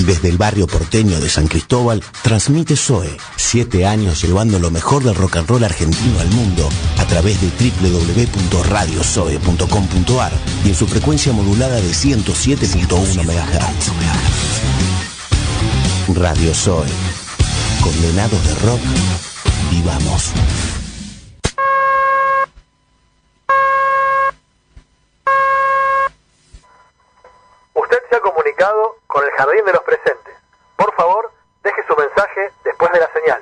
Y desde el barrio porteño de San Cristóbal, transmite Zoe, 7 años llevando lo mejor del rock and roll argentino al mundo a través de www.radiozoe.com.ar y en su frecuencia modulada de 107.1 MHz. Radio Zoe. Condenados de rock, vivamos. Usted se ha comunicado con el Jardín de los Presentes. Por favor, deje su mensaje después de la señal.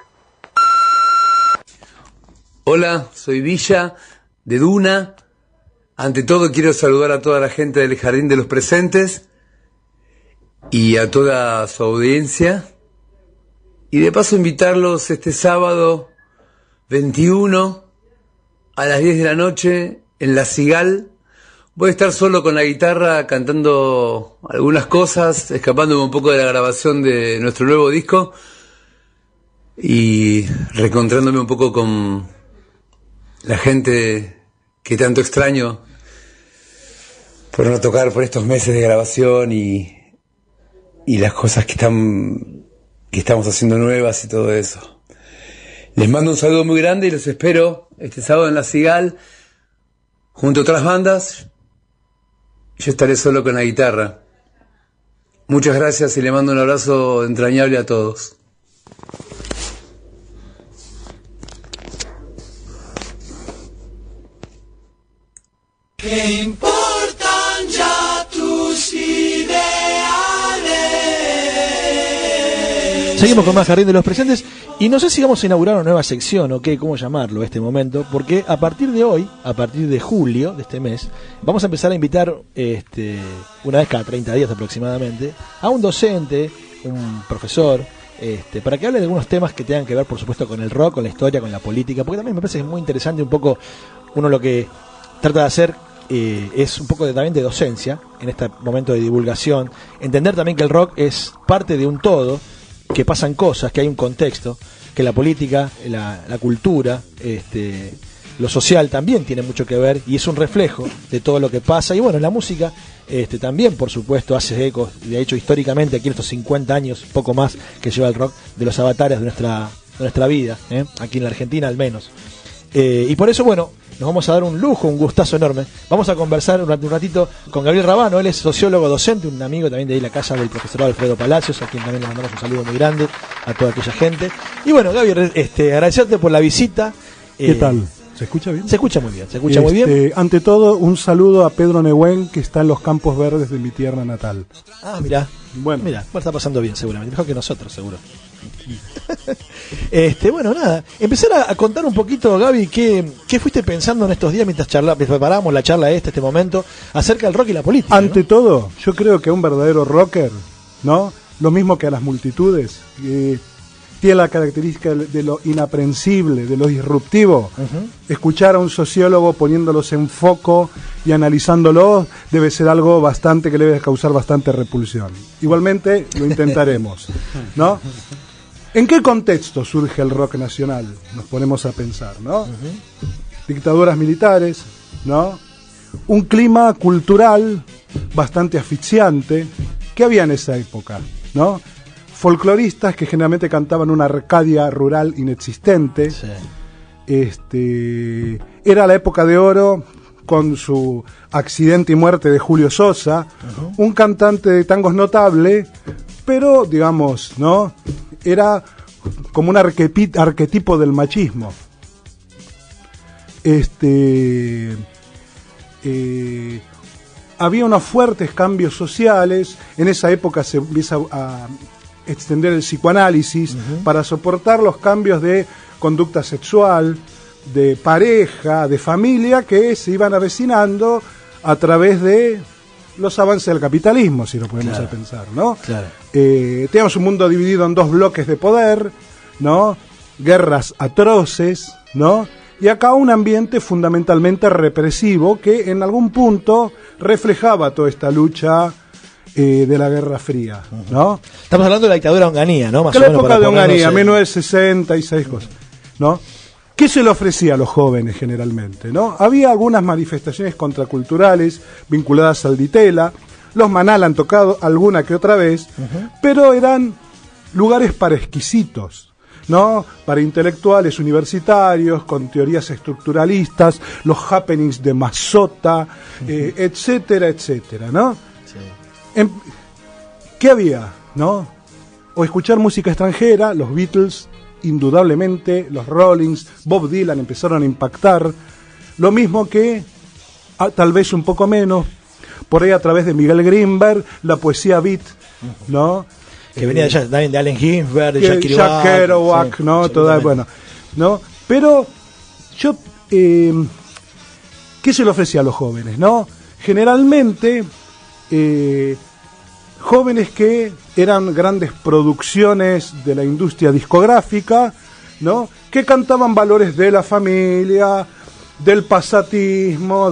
Hola, soy Villa, de Duna. Ante todo quiero saludar a toda la gente del Jardín de los Presentes y a toda su audiencia. Y de paso invitarlos este sábado 21 a las 10 de la noche en La Cigal. Voy a estar solo con la guitarra cantando algunas cosas, escapándome un poco de la grabación de nuestro nuevo disco y reencontrándome un poco con la gente que tanto extraño por no tocar por estos meses de grabación y las cosas que estamos haciendo nuevas y todo eso. Les mando un saludo muy grande y los espero este sábado en La Cigal junto a otras bandas. Yo estaré solo con la guitarra. Muchas gracias y le mando un abrazo entrañable a todos. ¿Qué importan ya tus ideales? Seguimos con más Jardín de los Presentes y no sé si vamos a inaugurar una nueva sección o qué, cómo llamarlo este momento, porque a partir de hoy, a partir de julio de este mes, vamos a empezar a invitar una vez cada 30 días aproximadamente a un docente, un profesor, para que hable de algunos temas que tengan que ver, por supuesto, con el rock, con la historia, con la política, porque también me parece que es muy interesante un poco, uno lo que trata de hacer es un poco también de docencia en este momento de divulgación, entender también que el rock es parte de un todo, que pasan cosas, que hay un contexto, que la política, la cultura, lo social también tiene mucho que ver y es un reflejo de todo lo que pasa. Y bueno, la música también, por supuesto, hace eco. De hecho, históricamente, aquí en estos 50 años, poco más, que lleva el rock, de los avatares de nuestra vida, aquí en la Argentina al menos. Y por eso, bueno, nos vamos a dar un lujo, un gustazo enorme. Vamos a conversar un ratito con Gabriel Rabano. Él es sociólogo, docente, un amigo también de ahí la casa del profesorado Alfredo Palacios, a quien también le mandamos un saludo muy grande a toda aquella gente. Y bueno, Gabriel, agradecerte por la visita. ¿Qué tal? ¿Se escucha bien? Se escucha muy bien, se escucha muy bien. Ante todo, un saludo a Pedro Nehuen, que está en los Campos Verdes de mi tierra natal. Ah, mirá. Bueno, está pasando bien seguramente, mejor que nosotros, seguro. Bueno, nada, empezar a contar un poquito, Gaby, qué fuiste pensando en estos días mientras preparábamos la charla este momento, acerca del rock y la política. Ante todo, yo creo que a un verdadero rocker, ¿no? Lo mismo que a las multitudes, tiene la característica de lo inaprensible, de lo disruptivo. Escuchar a un sociólogo poniéndolos en foco y analizándolos debe ser algo que debe causar bastante repulsión. Igualmente lo intentaremos, ¿no? ¿En qué contexto surge el rock nacional? Nos ponemos a pensar, ¿no? Dictaduras militares, ¿no? Un clima cultural bastante asfixiante. ¿Qué había en esa época, no? Folcloristas que generalmente cantaban una Arcadia rural inexistente. Sí. Era la época de oro con su accidente y muerte de Julio Sosa, un cantante de tangos notable, pero digamos, ¿no? Era como un arquetipo del machismo. Había unos fuertes cambios sociales. En esa época se empieza a extender el psicoanálisis para soportar los cambios de conducta sexual, de pareja, de familia, que se iban avecinando a través de los avances del capitalismo, si lo podemos pensar, ¿no? Claro. Tenemos un mundo dividido en dos bloques de poder, ¿no? Guerras atroces, ¿no? Y acá un ambiente fundamentalmente represivo que en algún punto reflejaba toda esta lucha de la Guerra Fría, ¿no? Estamos hablando de la dictadura de Onganía, ¿no? Más que o la menos época de Onganía, 1966 cosas, ¿no? ¿Qué se le ofrecía a los jóvenes generalmente, no? Había algunas manifestaciones contraculturales vinculadas al Ditela, Los Manal han tocado alguna que otra vez, pero eran lugares para exquisitos, ¿no? Para intelectuales universitarios, con teorías estructuralistas, los happenings de Mazzotta, etcétera, etcétera, ¿no? Sí. ¿Qué había, no? O escuchar música extranjera, los Beatles, indudablemente, los Rollins, Bob Dylan empezaron a impactar, lo mismo que, tal vez un poco menos, por ahí a través de Miguel Greenberg, la poesía beat, ¿no? Que venía también de Allen Ginsberg, de Jack Kerouac, sí, ¿no? Toda, bueno, ¿no? Pero yo, ¿qué se le ofrecía a los jóvenes, no? Generalmente, jóvenes que eran grandes producciones de la industria discográfica, ¿no? Que cantaban valores de la familia, del pasatismo,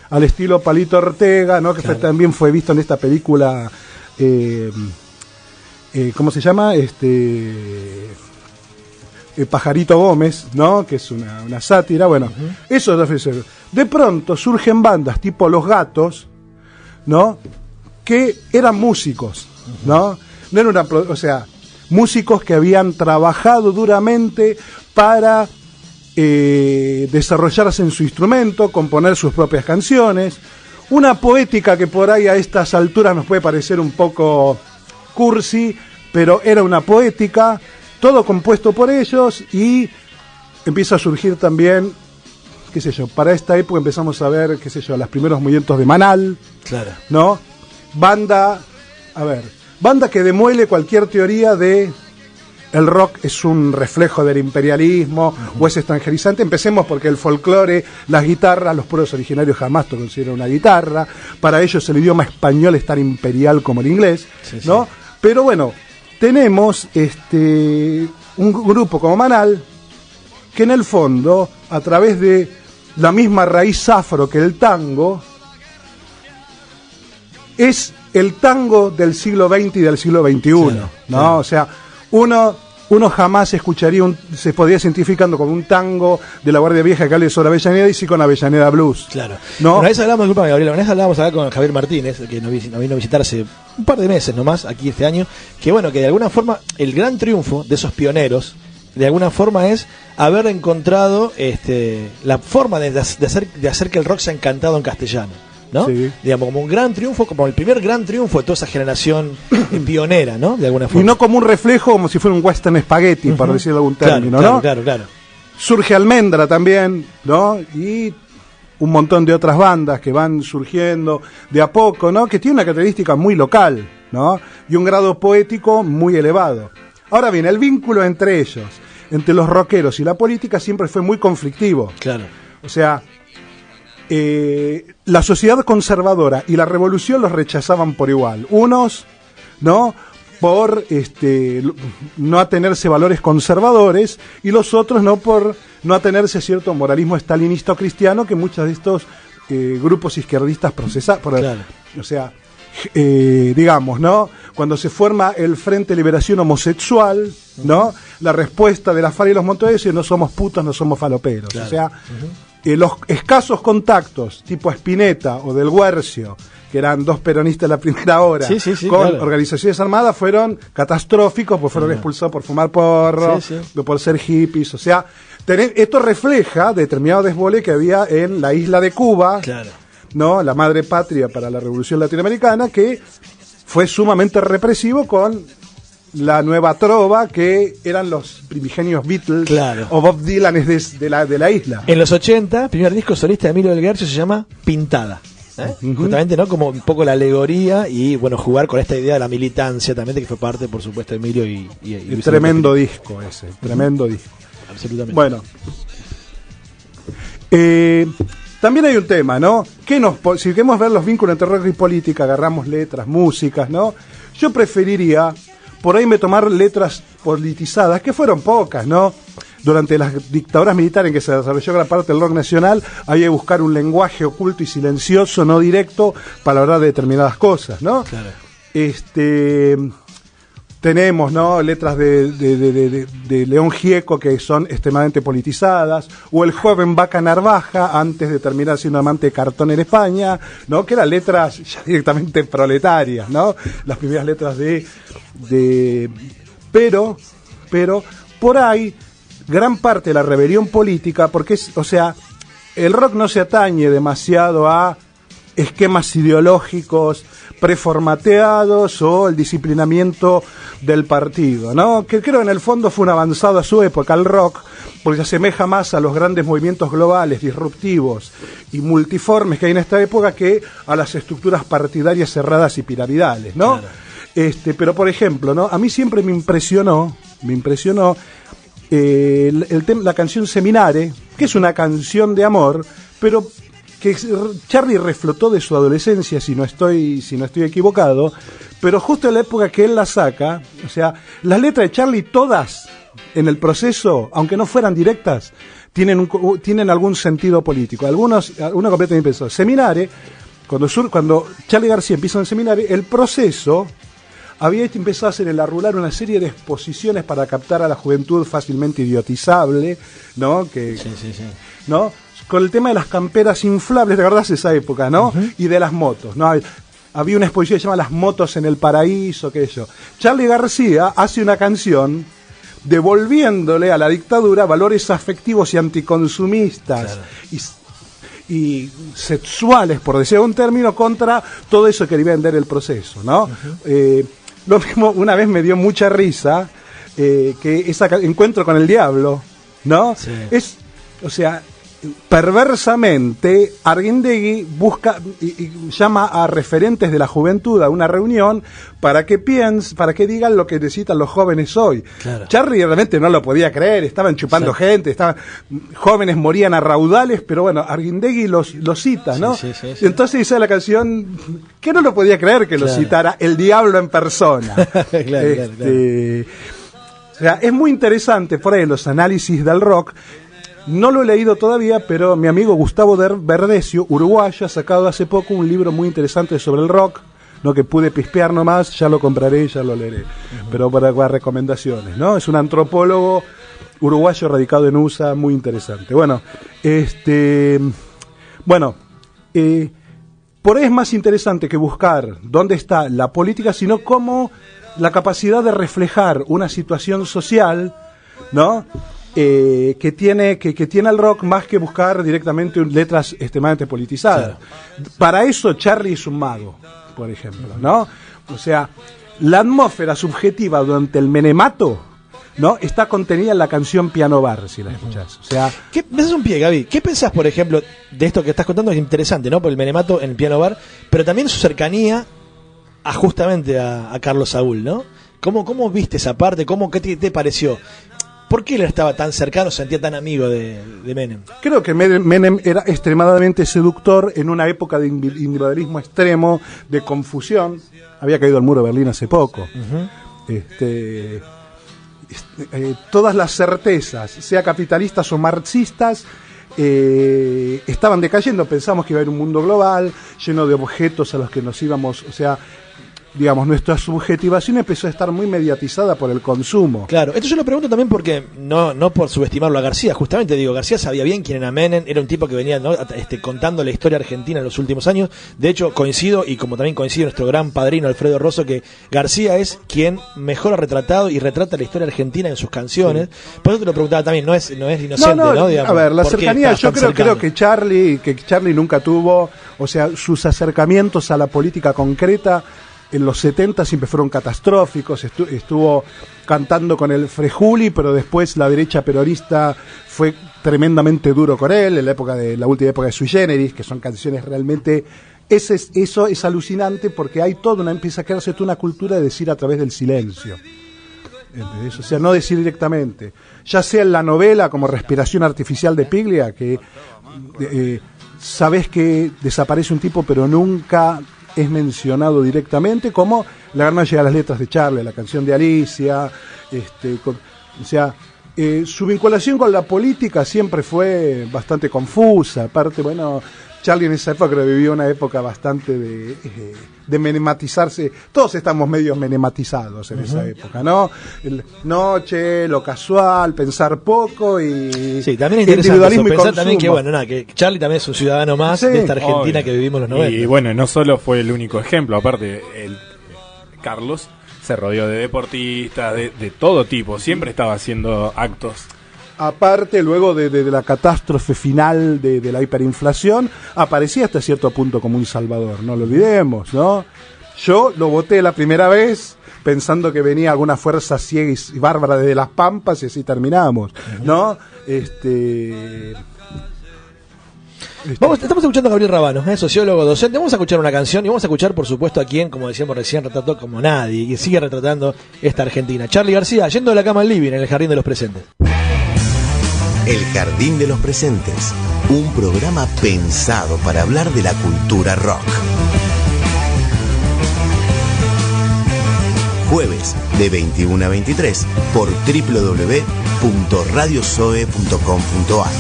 al estilo Palito Ortega, ¿no? Que claro. También fue visto en esta película, ¿cómo se llama? Pajarito Gómez, ¿no? Que es una sátira. Bueno, eso es. De pronto surgen bandas tipo Los Gatos, ¿no? Que eran músicos, ¿no? No era o sea, músicos que habían trabajado duramente para desarrollarse en su instrumento, componer sus propias canciones, una poética que por ahí a estas alturas nos puede parecer un poco cursi, pero era una poética, todo compuesto por ellos, y empieza a surgir también, qué sé yo, para esta época empezamos a ver, qué sé yo, los primeros movimientos de Manal, claro, ¿no? Banda que demuele cualquier teoría de el rock es un reflejo del imperialismo o es extranjerizante. Empecemos porque el folclore, las guitarras, los pueblos originarios jamás lo consideran una guitarra. Para ellos el idioma español es tan imperial como el inglés, sí, ¿no? Sí. Pero bueno, tenemos un grupo como Manal que en el fondo, a través de la misma raíz afro que el tango, es el tango del siglo XX y del siglo XXI, claro, ¿no? Claro. O sea, uno jamás escucharía, se podría identificando como un tango de la Guardia Vieja que hable sobre Avellaneda y sí con Avellaneda Blues. Claro. ¿No? Una vez hablamos, disculpame Gabriela, una vez hablábamos acá con Javier Martínez, que nos vino a visitar hace un par de meses nomás, aquí este año, que bueno, que de alguna forma el gran triunfo de esos pioneros, de alguna forma es haber encontrado la forma de hacer que el rock sea encantado en castellano, ¿no? Sí. Digamos, como un gran triunfo, como el primer gran triunfo de toda esa generación pionera, ¿no? De alguna forma. Y no como un reflejo, como si fuera un western spaghetti, por decirlo algún término, claro, ¿no? Claro. Surge Almendra también, ¿no? Y un montón de otras bandas que van surgiendo de a poco, ¿no? Que tiene una característica muy local, ¿no? Y un grado poético muy elevado. Ahora bien, el vínculo entre ellos, entre los rockeros y la política, siempre fue muy conflictivo. Claro. O sea, la sociedad conservadora y la revolución los rechazaban por igual. Unos, ¿no? Por no atenerse valores conservadores, y los otros no por no atenerse cierto moralismo estalinista o cristiano que muchos de estos grupos izquierdistas procesaban. Claro. O sea, digamos, ¿no? Cuando se forma el Frente de Liberación Homosexual, ¿no? La respuesta de la FARC y los Montoneros es: no somos putos, no somos faloperos. Claro. O sea, los escasos contactos tipo Spinetta o del Guercio, que eran dos peronistas de la primera hora, con organizaciones armadas, fueron catastróficos, pues fueron expulsados por fumar porro, por ser hippies. O sea, esto refleja determinado desbole que había en la isla de Cuba, ¿no? La madre patria para la revolución latinoamericana, que fue sumamente represivo con la nueva trova, que eran los primigenios Beatles, o Bob Dylan de la isla. En los 80, primer disco solista de Emilio del Guercio se llama Pintada. Justamente, ¿no? Como un poco la alegoría y, bueno, jugar con esta idea de la militancia también, de que fue parte, por supuesto, de Emilio y tremendo disco ese, tremendo disco. Absolutamente. Bueno. También hay un tema, ¿no? Si queremos ver los vínculos entre rock y política, agarramos letras, músicas, ¿no? Yo preferiría por ahí tomar letras politizadas, que fueron pocas, ¿no? Durante las dictaduras militares en que se desarrolló gran parte del rock nacional, había que buscar un lenguaje oculto y silencioso, no directo, para hablar de determinadas cosas, ¿no? Claro. tenemos, ¿no?, letras de León Gieco que son extremadamente politizadas, o el joven Vaca Narvaja, antes de terminar siendo amante de cartón en España, ¿no?, que eran letras ya directamente proletarias, ¿no?, las primeras letras pero por ahí gran parte de la rebelión política, porque o sea, el rock no se atañe demasiado a esquemas ideológicos preformateados o el disciplinamiento del partido, ¿no? Que creo en el fondo fue un avanzado a su época el rock, porque se asemeja más a los grandes movimientos globales, disruptivos y multiformes que hay en esta época que a las estructuras partidarias cerradas y piramidales, ¿no? Claro. Pero por ejemplo, ¿no?, a mí siempre me impresionó la canción Seminare, que es una canción de amor, pero que Charly reflotó de su adolescencia, si no estoy equivocado, pero justo en la época que él la saca, o sea, las letras de Charly todas en el proceso, aunque no fueran directas, tienen algún sentido político. Uno completamente pensó. Seminare, cuando Charly García empieza en Seminare, el proceso había empezado a hacer en la rural una serie de exposiciones para captar a la juventud fácilmente idiotizable, ¿no? Sí. ¿No? Con el tema de las camperas inflables, ¿te acordás de esa época, no? Uh-huh. Y de las motos, ¿no? Había una exposición que se llama Las motos en el paraíso, qué sé yo. Charly García hace una canción devolviéndole a la dictadura valores afectivos y anticonsumistas, claro, y sexuales, por decir un término, contra todo eso que quería vender el proceso, ¿no? Uh-huh. Lo mismo, una vez me dio mucha risa que ese encuentro con el diablo, ¿no? Sí. O sea, perversamente Arguindegui busca y llama a referentes de la juventud a una reunión para que digan lo que necesitan los jóvenes hoy. Claro. Charly realmente no lo podía creer, estaban chupando gente, jóvenes morían a raudales, pero bueno, Arguindegui los cita, ¿no? Sí. Entonces dice la canción que no lo podía creer que lo citara el diablo en persona. Claro. O sea, es muy interesante por ahí los análisis del rock. No lo he leído todavía, pero mi amigo Gustavo Verdecio, uruguayo, ha sacado hace poco un libro muy interesante sobre el rock, no que pude pispear nomás, ya lo compraré y ya lo leeré. Uh-huh. Pero para recomendaciones, ¿no? Es un antropólogo uruguayo radicado en USA, muy interesante. Bueno, por ahí es más interesante que buscar dónde está la política, sino cómo la capacidad de reflejar una situación social, ¿no?, que tiene el rock, más que buscar directamente letras extremadamente politizadas. Claro. Para eso Charly es un mago, por ejemplo, ¿no? O sea, la atmósfera subjetiva durante el menemato, ¿no?, está contenida en la canción Piano Bar, si la escuchás. O sea, me haces un pie, Gaby. ¿Qué pensás, por ejemplo, de esto que estás contando? Es interesante, ¿no?, por el menemato en el Piano Bar, pero también su cercanía justamente a Carlos Saúl, ¿no? ¿Cómo viste esa parte? ¿Qué te pareció? ¿Por qué él estaba tan cercano, se sentía tan amigo de Menem? Creo que Menem era extremadamente seductor en una época de individualismo extremo, de confusión. Había caído el muro de Berlín hace poco. Uh-huh. Todas las certezas, sea capitalistas o marxistas, estaban decayendo. Pensamos que iba a haber un mundo global, lleno de objetos a los que nos íbamos, o sea, digamos, nuestra subjetivación empezó a estar muy mediatizada por el consumo. Claro, esto yo lo pregunto también porque, no por subestimarlo a García, justamente digo, García sabía bien quién era Menem, era un tipo que venía, ¿no?, contando la historia argentina en los últimos años. De hecho, coincido, y como también coincide nuestro gran padrino Alfredo Rosso, que García es quien mejor ha retratado y retrata la historia argentina en sus canciones. Sí. Por eso te lo preguntaba también, no es inocente, ¿no? Digamos, a ver, la cercanía, yo creo que Charly nunca tuvo, o sea, sus acercamientos a la política concreta en los 70 siempre fueron catastróficos. Estuvo cantando con el Frejuli, pero después la derecha peronista fue tremendamente duro con él en la última época de Sui Generis, que son canciones realmente. Eso es alucinante porque hay empieza a crearse toda una cultura de decir a través del silencio. ¿Entendés? O sea, no decir directamente. Ya sea en la novela como Respiración Artificial de Piglia, que sabes que desaparece un tipo pero nunca es mencionado directamente, como la gran mayoría de las letras de Charly, la canción de Alicia, su vinculación con la política siempre fue bastante confusa. Aparte, bueno, Charlie en esa época vivió una época bastante de menematizarse. Todos estamos medio menematizados en esa época, ¿no? Noche, lo casual, pensar poco y sí, también es interesante individualismo eso, y pensar consumo. también que, bueno, nada, que Charlie también es un ciudadano más Sí, de esta Argentina obvio. que vivimos los 90. Y bueno, no solo fue el único ejemplo, aparte, Carlos se rodeó de deportistas, de todo tipo, siempre estaba haciendo actos. Aparte, luego de la catástrofe final de la hiperinflación, aparecía hasta cierto punto como un salvador, no lo olvidemos, ¿no? Yo lo voté la primera vez pensando que venía alguna fuerza ciega y bárbara desde las Pampas y así terminamos, ¿no? Estamos escuchando a Gabriel Rabano, sociólogo, docente. Vamos a escuchar una canción y vamos a escuchar, por supuesto, a quien, como decíamos recién, retrató como nadie y sigue retratando esta Argentina. Charly García, yendo de la cama al living en el Jardín de los Presentes. El Jardín de los Presentes, un programa pensado para hablar de la cultura rock. Jueves de 21 a 23 por www.radiosoe.com.ar.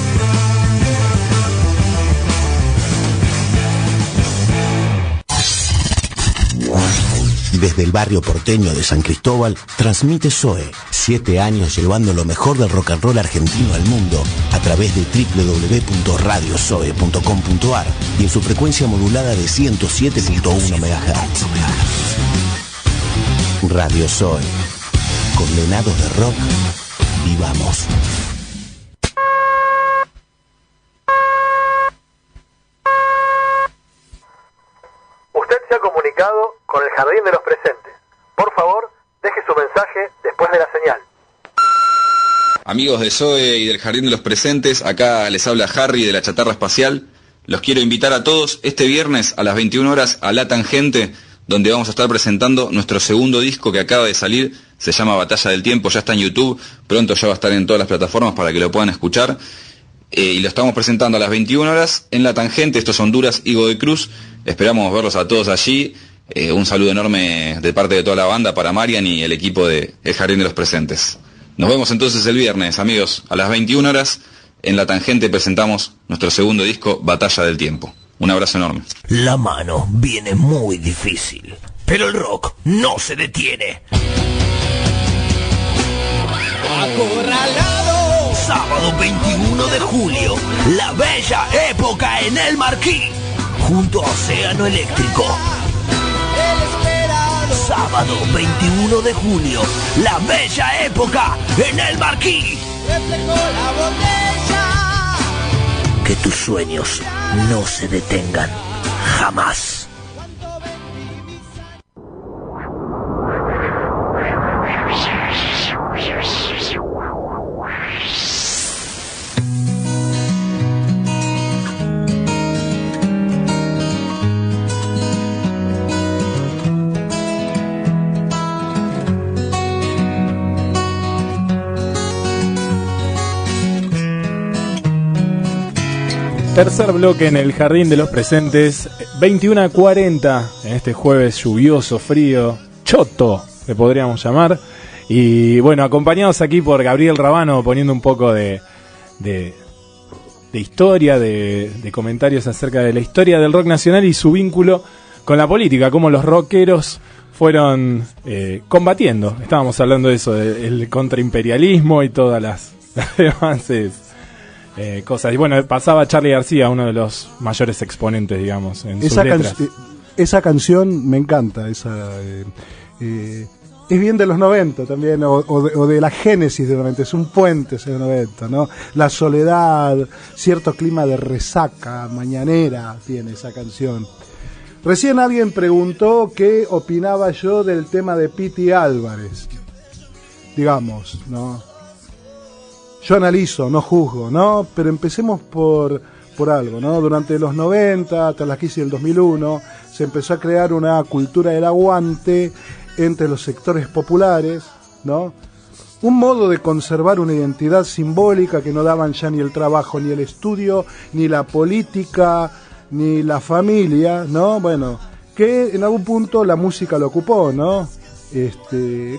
Desde el barrio porteño de San Cristóbal, transmite SOE, 7 años llevando lo mejor del rock and roll argentino al mundo a través de www.radiosoe.com.ar y en su frecuencia modulada de 107.1 MHz. Radio SOE, condenados de rock, vivamos. Usted se ha comunicado con el Jardín de los Presentes. Por favor, deje su mensaje después de la señal. Amigos de SOE y del Jardín de los Presentes, acá les habla Harry de la Chatarra Espacial. Los quiero invitar a todos este viernes a las 21 horas a La Tangente, donde vamos a estar presentando nuestro segundo disco que acaba de salir. Se llama Batalla del Tiempo, ya está en YouTube, pronto ya va a estar en todas las plataformas para que lo puedan escuchar. Y lo estamos presentando a las 21 horas en La Tangente, esto es Honduras y Godoy Cruz. Esperamos verlos a todos allí. Un saludo enorme de parte de toda la banda para Marian y el equipo de El Jardín de los Presentes. Nos vemos entonces el viernes, amigos, a las 21 horas en La Tangente presentamos nuestro segundo disco, Batalla del Tiempo. Un abrazo enorme. La mano viene muy difícil, pero el rock no se detiene. Acorralado. Sábado 21 de julio, la bella época en el Marquí, junto a Océano Eléctrico. El esperado. Sábado 21 de julio, la bella época en el Marquí. Reflejó la botella. Que tus sueños no se detengan jamás. Tercer bloque en el Jardín de los Presentes, 21:40 en este jueves lluvioso, frío, choto, le podríamos llamar. Y bueno, acompañados aquí por Gabriel Rabano, poniendo un poco de historia, de comentarios acerca de la historia del rock nacional y su vínculo con la política, cómo los rockeros fueron combatiendo. Estábamos hablando de eso, del contraimperialismo y todas las demás cosas. Y bueno, pasaba Charly García, uno de los mayores exponentes, digamos, en sus letras. Esa canción me encanta, es bien de los 90 también, o de la génesis de los 90, es un puente ese de los 90, ¿no? La soledad, cierto clima de resaca mañanera tiene esa canción. Recién alguien preguntó qué opinaba yo del tema de Piti Álvarez, digamos, ¿no? Yo analizo, no juzgo, ¿no? Pero empecemos por algo, ¿no? Durante los 90, hasta la crisis del 2001, se empezó a crear una cultura del aguante entre los sectores populares, ¿no? Un modo de conservar una identidad simbólica que no daban ya ni el trabajo, ni el estudio, ni la política, ni la familia, ¿no? Bueno, que en algún punto la música lo ocupó, ¿no?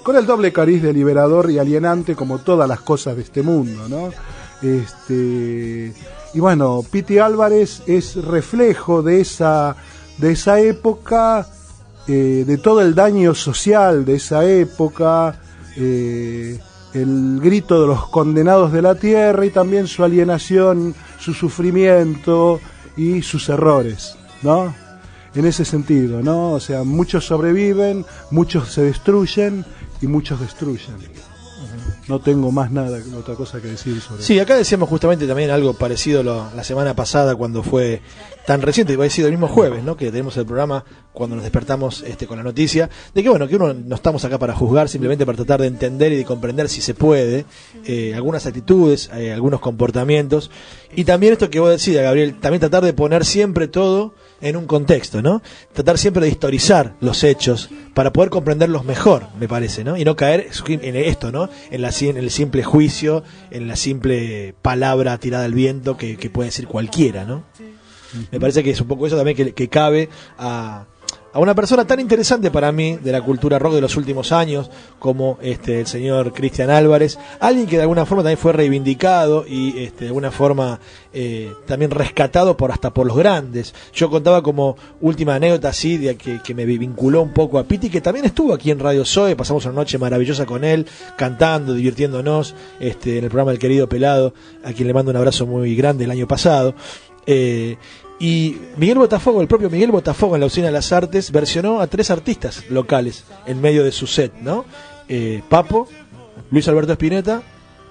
Con el doble cariz de liberador y alienante como todas las cosas de este mundo, ¿no? Y bueno, Piti Álvarez es reflejo de esa época, de todo el daño social de esa época, el grito de los condenados de la tierra y también su alienación, su sufrimiento y sus errores, ¿no? En ese sentido, ¿no? O sea, muchos sobreviven, muchos se destruyen y muchos destruyen. No tengo más nada, otra cosa que decir sobre eso. Sí, acá decíamos justamente también algo parecido la semana pasada cuando fue tan reciente, que ha sido el mismo jueves, ¿no? Que tenemos el programa cuando nos despertamos con la noticia de que, bueno, que uno no estamos acá para juzgar, simplemente para tratar de entender y de comprender si se puede algunas actitudes, algunos comportamientos, y también esto que vos decías, Gabriel, también tratar de poner siempre todo en un contexto, ¿no? Tratar siempre de historizar los hechos para poder comprenderlos mejor, me parece, ¿no? Y no caer en esto, ¿no? En el simple juicio, en la simple palabra tirada al viento que puede decir cualquiera, ¿no? Me parece que es un poco eso también que cabe a una persona tan interesante para mí de la cultura rock de los últimos años como el señor Cristian Álvarez, alguien que de alguna forma también fue reivindicado y de alguna forma también rescatado hasta por los grandes. Yo contaba como última anécdota así de que me vinculó un poco a Piti, que también estuvo aquí en Radio Zoe, pasamos una noche maravillosa con él, cantando, divirtiéndonos en el programa El Querido Pelado, a quien le mando un abrazo muy grande el año pasado. Y Miguel Botafogo, el propio Miguel Botafogo en la Usina de las Artes, versionó a 3 artistas locales en medio de su set, ¿no? Papo, Luis Alberto Spinetta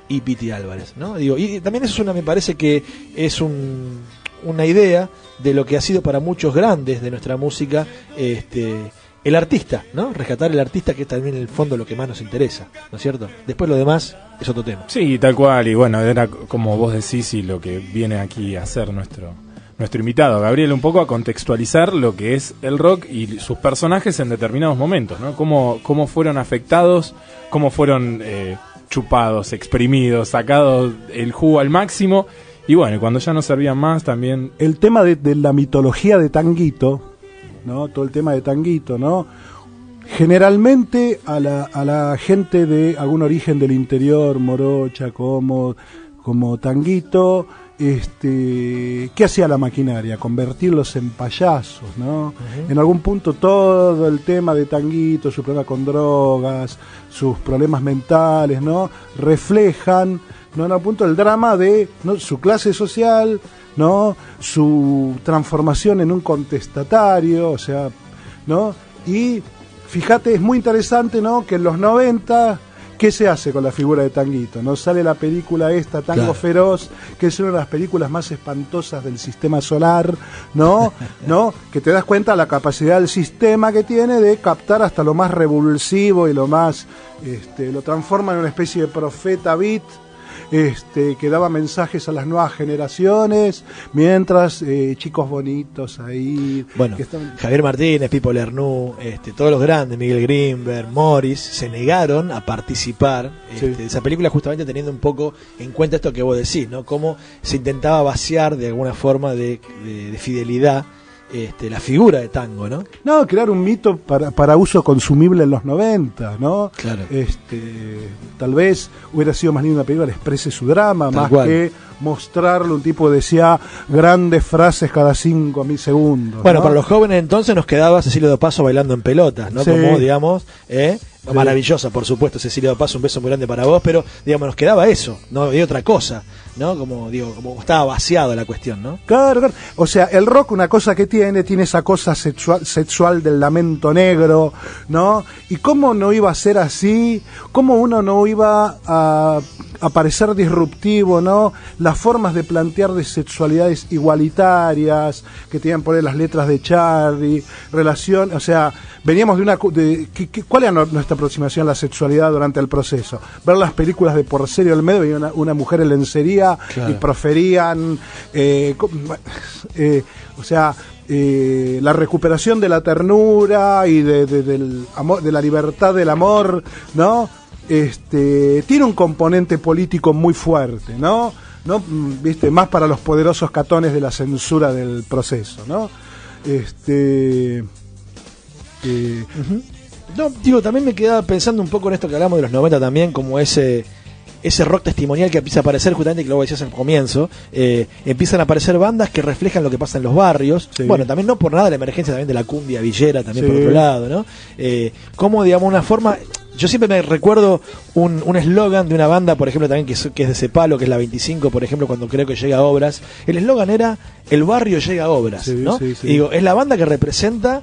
y Piti Álvarez, ¿no? Y también eso me parece que es una idea de lo que ha sido para muchos grandes de nuestra música, el artista, ¿no? Rescatar el artista, que es también en el fondo lo que más nos interesa, ¿no es cierto? Después lo demás es otro tema. Sí, tal cual, y bueno, era como vos decís y lo que viene aquí a hacer nuestro invitado, Gabriel, un poco a contextualizar lo que es el rock y sus personajes en determinados momentos, ¿no? Cómo fueron afectados, cómo fueron chupados, exprimidos, sacados el jugo al máximo, y bueno, cuando ya no servían más también... El tema de la mitología de Tanguito, ¿no? Todo el tema de Tanguito, ¿no? Generalmente a la gente de algún origen del interior, morocha, como Tanguito, ¿qué hacía la maquinaria? Convertirlos en payasos, ¿no? Uh-huh. En algún punto todo el tema de Tanguito, su problema con drogas, sus problemas mentales, ¿no? Reflejan, ¿no? En algún punto el drama de, ¿no?, su clase social, ¿no? Su transformación en un contestatario, o sea, ¿no? Y fíjate, es muy interesante, ¿no?, que en los 90... ¿qué se hace con la figura de Tanguito? ¿No? Sale la película esta, Tango claro. Feroz, que es una de las películas más espantosas del sistema solar, ¿no? ¿No? Que te das cuenta de la capacidad del sistema que tiene de captar hasta lo más revulsivo y lo más... lo transforma en una especie de profeta beat, que daba mensajes a las nuevas generaciones, mientras chicos bonitos ahí... Bueno, Javier Martínez, Pipo Lernú, todos los grandes, Miguel Grimberg, Morris, se negaron a participar de esa película, justamente teniendo un poco en cuenta esto que vos decís, ¿no? Cómo se intentaba vaciar de alguna forma de fidelidad la figura de Tango, ¿no? No, crear un mito para uso consumible en los 90, ¿no? Claro. Tal vez hubiera sido más lindo una película que exprese su drama, tal más cual. Que mostrarle un tipo que decía grandes frases cada 5 segundos. Bueno, ¿no? para los jóvenes entonces nos quedaba Cecilio Dopazo bailando en pelotas, ¿no? Sí. Como, digamos, maravillosa, por supuesto, Cecilio Dopazo, un beso muy grande para vos, pero, digamos, nos quedaba eso, no había otra cosa, ¿no? Como estaba vaciada la cuestión, ¿no? Claro. O sea, el rock, una cosa que tiene esa cosa sexual del lamento negro, ¿no? Y cómo no iba a ser así, cómo uno no iba a parecer disruptivo, ¿no? Las formas de plantear de sexualidades igualitarias que tenían por ahí las letras de Charlie, relación, o sea, veníamos ¿cuál era nuestra aproximación a la sexualidad durante el proceso? Ver las películas de Porcelio Olmedo, venía una mujer en lencería, claro, y proferían, o sea, la recuperación de la ternura y del amor, de la libertad del amor, ¿no? Tiene un componente político muy fuerte, ¿no? ¿Viste? Más para los poderosos catones de la censura del proceso, ¿no? No, también me quedaba pensando un poco en esto que hablamos de los 90 también, como ese ese rock testimonial que empieza a aparecer, justamente que luego decías al comienzo, empiezan a aparecer bandas que reflejan lo que pasa en los barrios. Sí. Bueno, también no por nada la emergencia también de la cumbia villera, también Sí. por otro lado, ¿no? Como, digamos, una forma... Yo siempre me recuerdo un eslogan de una banda, por ejemplo, también que es de Cepalo, que es la 25, por ejemplo, cuando creo que llega a Obras. El eslogan era, el barrio llega a Obras, Sí, ¿no? sí, sí. Y digo, es la banda que representa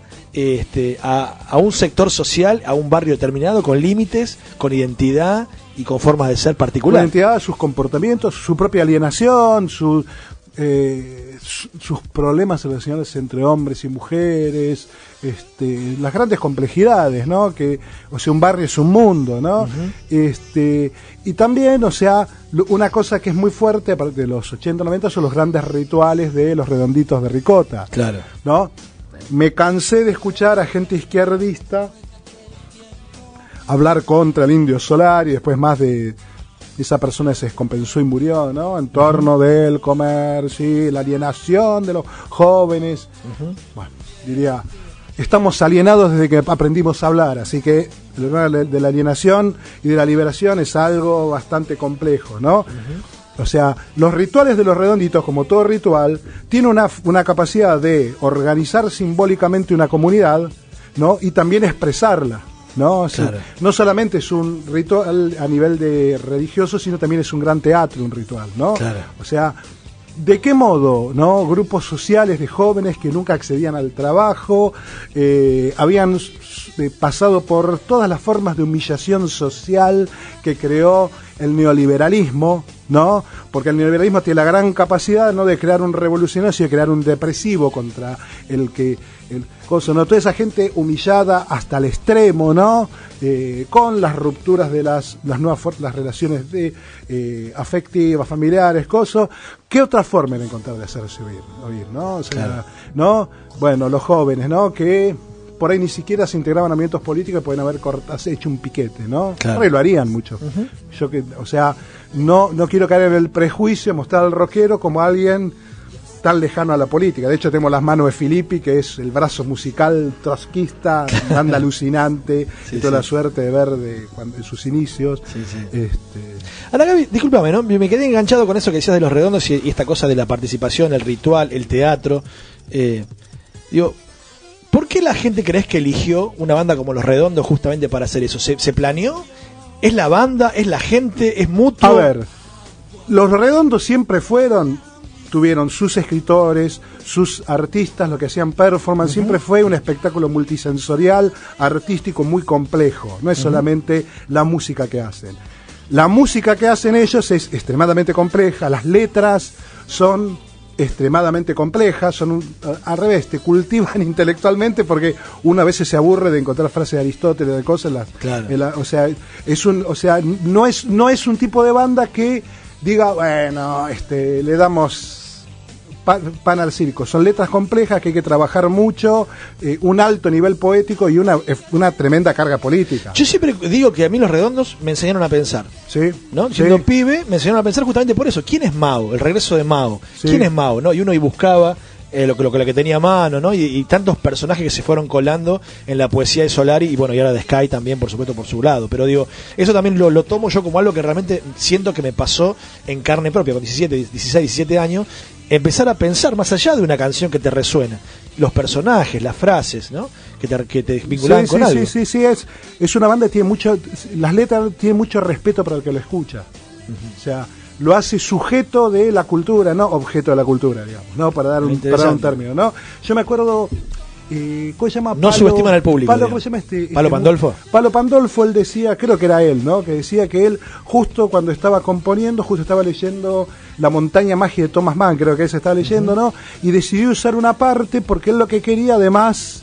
a un sector social, a un barrio determinado, con límites, con identidad y con formas de ser Con particular. identidad, sus comportamientos, su propia alienación, sus problemas relacionados entre hombres y mujeres, las grandes complejidades, ¿no? Que, o sea, un barrio es un mundo, ¿no? Y también, o sea, una cosa que es muy fuerte, aparte de los 80, 90, son los grandes rituales de los redonditos de ricota, Claro. ¿no? Me cansé de escuchar a gente izquierdista hablar contra el Indio Solari, y después más de esa persona se descompensó y murió, ¿no? En torno del comercio, la alienación de los jóvenes. Bueno, diría, estamos alienados desde que aprendimos a hablar, así que el tema de la alienación y de la liberación es algo bastante complejo, ¿no? O sea, los rituales de los redonditos, como todo ritual, tiene una capacidad de organizar simbólicamente una comunidad, ¿no? Y también expresarla, ¿no? O sea, Claro. no solamente es un ritual a nivel de religioso, sino también es un gran teatro, un ritual, ¿no? Claro. O sea, ¿de qué modo, no? Grupos sociales de jóvenes que nunca accedían al trabajo, habían pasado por todas las formas de humillación social que creó el neoliberalismo, ¿no? Porque el neoliberalismo tiene la gran capacidad no de crear un revolucionario, sino de crear un depresivo contra el coso, ¿no? Toda esa gente humillada hasta el extremo, ¿no? Con las rupturas de las nuevas las relaciones afectivas, familiares, cosas. ¿Qué otra forma era encontrar de hacerse oír, ¿no? O sea, Claro. ¿no? Bueno, los jóvenes, ¿no? Que por ahí ni siquiera se integraban a movimientos políticos y pueden haber hecho un piquete, ¿no? Claro. Por ahí lo harían mucho. Yo que, o sea, no quiero caer en el prejuicio, mostrar al rockero como alguien tan lejano a la política. De hecho, tenemos las manos de Filippi, que es el brazo musical trotskista, banda alucinante, Sí, y toda sí. la suerte de ver en sus inicios. Sí, sí. Ahora, Gaby, discúlpame, ¿no? Me quedé enganchado con eso que decías de los redondos y esta cosa de la participación, el ritual, el teatro. Digo, ¿por qué la gente crees que eligió una banda como Los Redondos justamente para hacer eso? ¿Se planeó? ¿Es la banda? ¿Es la gente? ¿Es mutuo? a ver, los redondos siempre tuvieron sus escritores, sus artistas, lo que hacían performance, siempre fue un espectáculo multisensorial, artístico muy complejo, no es solamente la música que hacen. La música que hacen ellos es extremadamente compleja, las letras son extremadamente complejas, al revés, te cultivan intelectualmente porque uno a veces se aburre de encontrar frases de Aristóteles, de cosas, Claro. no es un tipo de banda que diga, bueno, le damos pan al circo. Son letras complejas que hay que trabajar mucho, un alto nivel poético y una tremenda carga política. Yo siempre digo que a mí Los Redondos me enseñaron a pensar, ¿Sí? ¿no? Sí. Siendo pibe, me enseñaron a pensar justamente por eso. ¿Quién es Mao? El regreso de Mao. Sí. ¿Quién es Mao? ¿No? Y uno ahí buscaba lo que tenía a mano, ¿no? Y tantos personajes que se fueron colando en la poesía de Solari y bueno, y ahora de Sky también, por supuesto, por su lado. Pero digo, eso también lo tomo yo como algo que realmente siento que me pasó en carne propia, con 16, 17 años, empezar a pensar más allá de una canción que te resuena. Los personajes, las frases, ¿no? Que te vinculan con algo. Sí, es una banda que tiene las letras tienen mucho respeto para el que lo escucha. O sea, lo hace sujeto de la cultura, no objeto de la cultura, digamos, ¿no? Para dar un término, ¿no? Yo me acuerdo, ¿cómo se llama? No subestiman al público, Palo, digamos. ¿cómo se llama ¿Palo Pandolfo? Palo Pandolfo, él decía, creo que era él, ¿no? Que decía que él, justo cuando estaba componiendo, justo estaba leyendo La montaña mágica de Thomas Mann, creo que se estaba leyendo, ¿no? Y decidió usar una parte porque él lo que quería, además,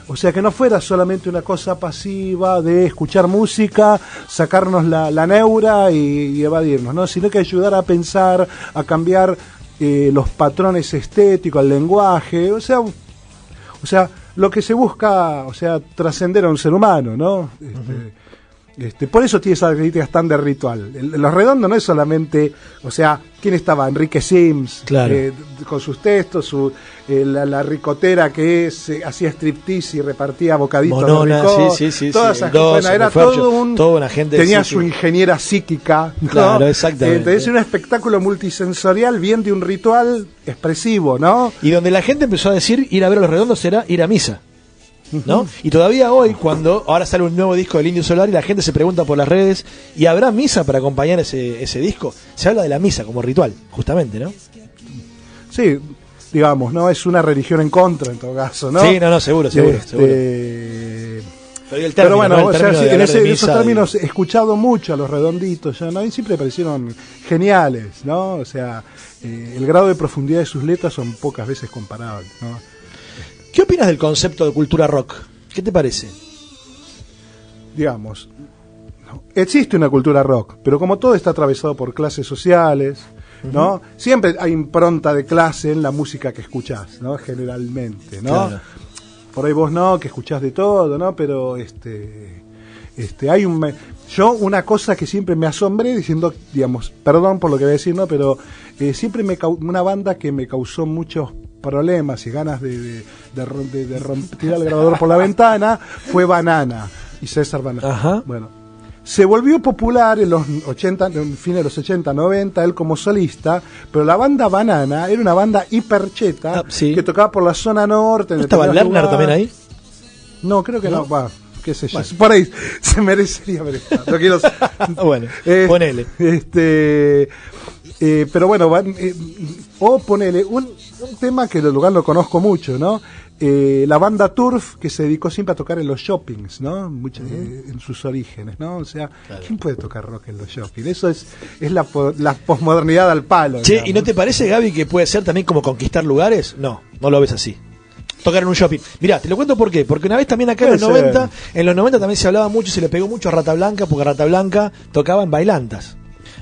o sea, que no fuera solamente una cosa pasiva de escuchar música, sacarnos la neura y evadirnos, ¿no? Sino que ayudar a pensar, a cambiar los patrones estéticos, el lenguaje, o sea, lo que se busca, o sea, trascender a un ser humano, ¿no? Por eso tiene esas características tan de ritual. Los Redondos no es solamente, o sea, ¿quién estaba? Enrique Sims, Claro. con sus textos, la ricotera que hacía striptease y repartía bocaditos Monona, de ricot, sí, todas sí, esas Doce, bueno, era Mufercho, todo una gente tenía psíquica. su ingeniera psíquica, ¿no? Claro, exactamente. Entonces era un espectáculo multisensorial, bien de un ritual expresivo, ¿no? Y donde la gente empezó a decir ir a ver a los Redondos era ir a misa, ¿no? Y todavía hoy, cuando ahora sale un nuevo disco del Indio Solar y la gente se pregunta por las redes, ¿y habrá misa para acompañar ese disco? Se habla de la misa como ritual, justamente, ¿no? Sí, digamos, ¿no? Es una religión en contra, en todo caso, ¿no? Sí, no, seguro. Pero el Pero término, bueno, ¿no? El o sea, término de en hablar de esos misa términos he escuchado mucho a los Redonditos, ya, ¿no? Y siempre me parecieron geniales, ¿no? O sea, el grado de profundidad de sus letras son pocas veces comparables, ¿no? ¿Qué opinas del concepto de cultura rock? ¿Qué te parece? Digamos, no, existe una cultura rock, pero como todo está atravesado por clases sociales, ¿no? Siempre hay impronta de clase en la música que escuchás, ¿no? Generalmente, ¿no? Claro. Por ahí vos no, que escuchás de todo, ¿no? Pero hay yo una cosa que siempre me asombré diciendo, digamos, perdón por lo que voy a decir, ¿no? Pero siempre una banda que me causó muchos problemas y ganas de tirar el grabador por la ventana fue Banana y César Banana. Ajá. Bueno, se volvió popular en los 80, en fines de los 80, 90, él como solista, pero la banda Banana era una banda hipercheta sí. que tocaba por la zona norte. ¿No estaba Lerner también ahí? No, creo que no. Va, qué sé yo. Bueno. Por ahí se merecería ver esto. No quiero... Bueno, ponele. Pero bueno, o ponele un tema que el lugar lo conozco mucho, ¿no? La banda Turf, que se dedicó siempre a tocar en los shoppings, ¿no? En sus orígenes, ¿no? O sea, claro. ¿Quién puede tocar rock en los shoppings? Eso es la posmodernidad al palo. Che, digamos. ¿y no te parece, Gaby, que puede ser también como conquistar lugares? No lo ves así. Tocar en un shopping. Mirá, te lo cuento por qué. Porque una vez también acá en los 90 también se hablaba mucho, se le pegó mucho a Rata Blanca, porque Rata Blanca tocaba en bailantas,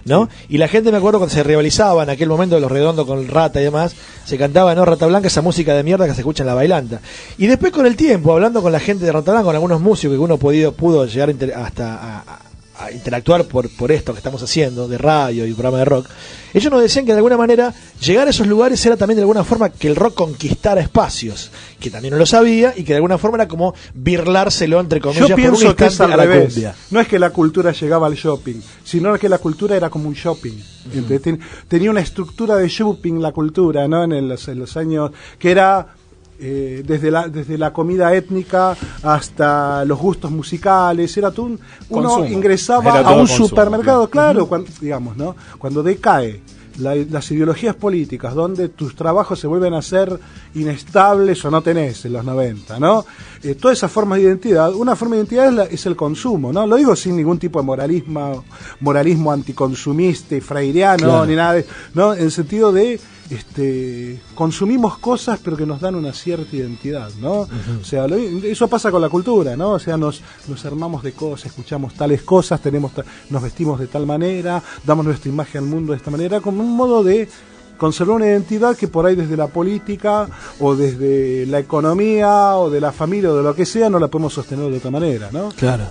¿no? Sí. Y la gente, me acuerdo, cuando se rivalizaba en aquel momento de los Redondos con el Rata y demás, se cantaba, ¿no? Rata Blanca, esa música de mierda que se escucha en la bailanta. Y después con el tiempo, hablando con la gente de Rata Blanca, con algunos músicos que uno pudo llegar hasta a interactuar por esto que estamos haciendo, de radio y programa de rock, ellos nos decían que de alguna manera llegar a esos lugares era también de alguna forma que el rock conquistara espacios, que también no lo sabía, y que de alguna forma era como birlárselo, entre comillas, yo por un pienso que es instante al a la revés. cumbia. No es que la cultura llegaba al shopping, sino que la cultura era como un shopping. Tenía una estructura de shopping la cultura, ¿no? En los años que era desde la comida étnica hasta los gustos musicales, era todo uno ingresaba a un supermercado, claro, cuando, digamos, ¿no? Cuando decae las ideologías políticas, donde tus trabajos se vuelven a ser inestables o no tenés en los 90, ¿no? Todas esas formas de identidad, una forma de identidad es el consumo, ¿no? Lo digo sin ningún tipo de moralismo anticonsumista y freiriano, claro, ni nada de, ¿no? En el sentido de consumimos cosas pero que nos dan una cierta identidad, ¿no? O sea, eso pasa con la cultura, ¿no? O sea, nos armamos de cosas, escuchamos tales cosas, nos vestimos de tal manera, damos nuestra imagen al mundo de esta manera, como un modo de conservar una identidad que por ahí desde la política o desde la economía o de la familia o de lo que sea no la podemos sostener de otra manera, ¿no? Claro.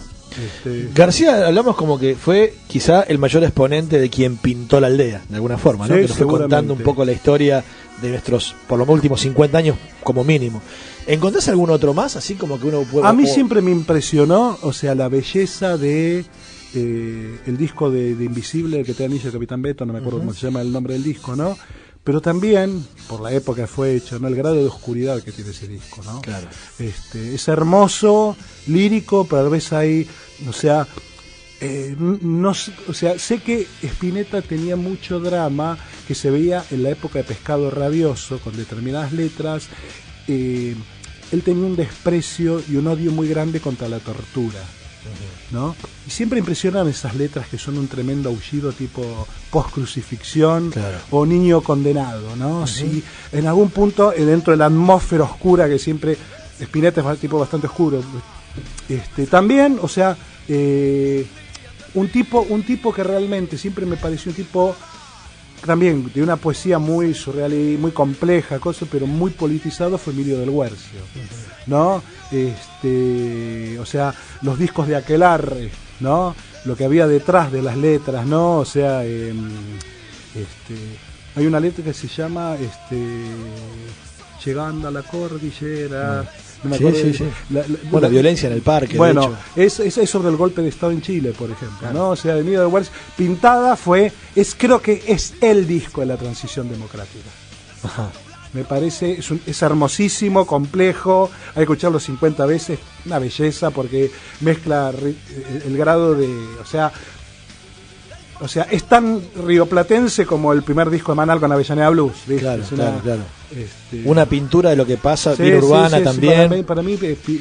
García, hablamos como que fue quizá el mayor exponente de quien pintó la aldea, de alguna forma, ¿no? Sí, que nos fue contando un poco la historia de nuestros, por los últimos 50 años como mínimo. ¿Encontrás algún otro más? Así como que uno puede... A mí siempre me impresionó, o sea, la belleza de el disco de Invisible, el que te anillo de Capitán Beto, no me acuerdo cómo se llama el nombre del disco, ¿no? Pero también, por la época que fue hecho, ¿no? El grado de oscuridad que tiene ese disco, ¿no? Claro. Es hermoso, lírico, pero a veces hay, o sea, sé que Spinetta tenía mucho drama que se veía en la época de Pescado Rabioso, con determinadas letras. Él tenía un desprecio y un odio muy grande contra la tortura, ¿no? Y siempre impresionan esas letras que son un tremendo aullido tipo post-crucifixión, claro, o niño condenado, ¿no? Si en algún punto, dentro de la atmósfera oscura que siempre Spinetta es un tipo bastante oscuro, también, o sea, un tipo que realmente siempre me pareció un tipo también de una poesía muy surreal y muy compleja, pero muy politizado, fue Emilio del Guercio, ¿no? O sea, los discos de Aquelarre, ¿no? Lo que había detrás de las letras, ¿no? O sea, hay una letra que se llama Llegando a la cordillera. No me acuerdo sí. La violencia en el parque. Bueno, es sobre el golpe de Estado en Chile, por ejemplo, claro. ¿no? O sea, de Nilo de Wells, Pintada creo que es el disco de la transición democrática. Ajá. Me parece, es hermosísimo, complejo, hay que escucharlo 50 veces, una belleza, porque mezcla el grado de, o sea, es tan rioplatense como el primer disco de Manal con Avellaneda Blues, ¿viste? Claro, claro. Una pintura de lo que pasa, vida urbana sí, también. Para mí,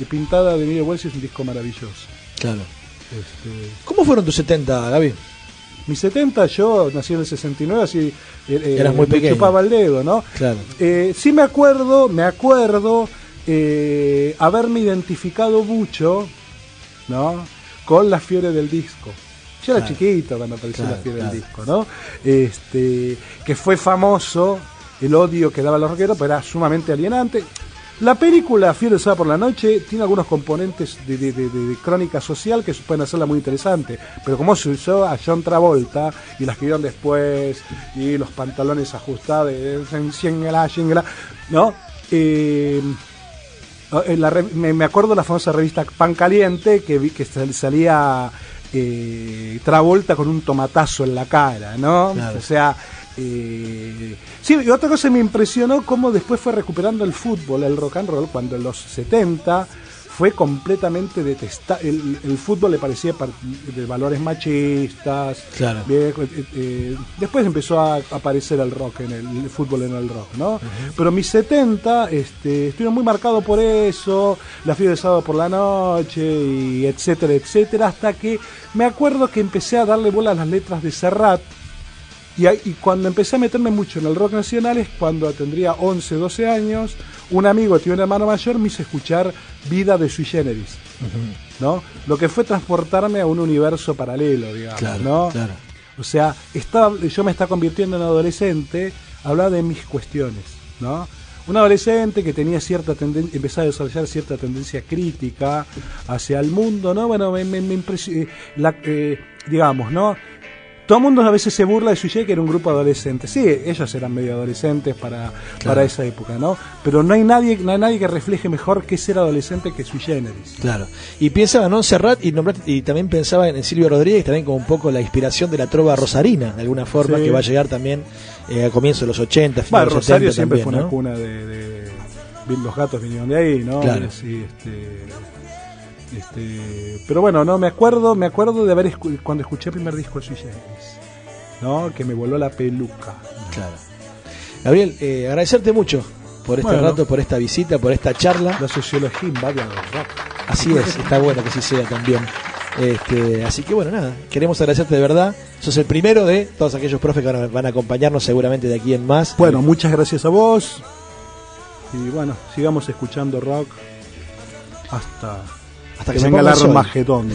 Pintada de Nilo Wells es un disco maravilloso. Claro. ¿Cómo fueron tus 70, Gaby? Mis 70, yo nací en el 69, así eras muy pequeño. Me chupaba el dedo, ¿no? Claro. Sí me acuerdo haberme identificado mucho, ¿no? Con la fiebre del disco. Yo era chiquito cuando apareció la fiebre del disco, ¿no? Que fue famoso el odio que daban los rockeros, pero era sumamente alienante. La película Fiebre del Sábado por la Noche tiene algunos componentes de crónica social que pueden hacerla muy interesante, pero como se usó a John Travolta y la escribieron después, y los pantalones ajustados, ¿no? Me acuerdo de la famosa revista Pan Caliente que salía Travolta con un tomatazo en la cara, ¿no? Claro. O sea, sí, y otra cosa me impresionó cómo después fue recuperando el fútbol, el rock and roll, cuando en los 70 fue completamente detestado. El fútbol le parecía de valores machistas. Claro. Después empezó a aparecer el rock, el fútbol en el rock, ¿no? Pero mis 70 estuvieron muy marcados por eso, la fiebre de Sábado por la Noche, y etcétera, etcétera, hasta que me acuerdo que empecé a darle bola a las letras de Serrat. Y cuando empecé a meterme mucho en el rock nacional es cuando tendría 11, 12 años, un amigo que tiene un hermano mayor me hizo escuchar Vida de Sui Generis, ¿no? Lo que fue transportarme a un universo paralelo, digamos, claro, ¿no? Claro. O sea, yo me estaba convirtiendo en adolescente, hablaba de mis cuestiones, ¿no? Un adolescente que tenía cierta tendencia, empezaba a desarrollar cierta tendencia crítica hacia el mundo, ¿no? Bueno, me impresionó, digamos, ¿no? Todo el mundo a veces se burla de Sui Generis, que era un grupo adolescente. Sí, ellos eran medio adolescentes para esa época, ¿no? Pero no hay nadie que refleje mejor que ser adolescente que Sui Generis. Claro. Y piensa en Serrat y también pensaba en Silvio Rodríguez, también como un poco la inspiración de la trova rosarina, de alguna forma, que va a llegar también a comienzos de los 80, finales de los 70 Rosario siempre también, fue ¿no? una cuna de los gatos vinieron de ahí, ¿no? Claro. Sí, pero bueno, no me acuerdo de cuando escuché el primer disco de Sui Generis, ¿no? Que me voló la peluca. Claro. Gabriel, agradecerte mucho por este rato, por esta visita, por esta charla. La sociología invade al rock. Así es, está bueno que así sea también. Así que bueno, nada, queremos agradecerte de verdad. Sos el primero de todos aquellos profes que van a acompañarnos seguramente de aquí en más. Bueno, muchas gracias a vos. Y bueno, sigamos escuchando rock hasta que venga el Armagedón.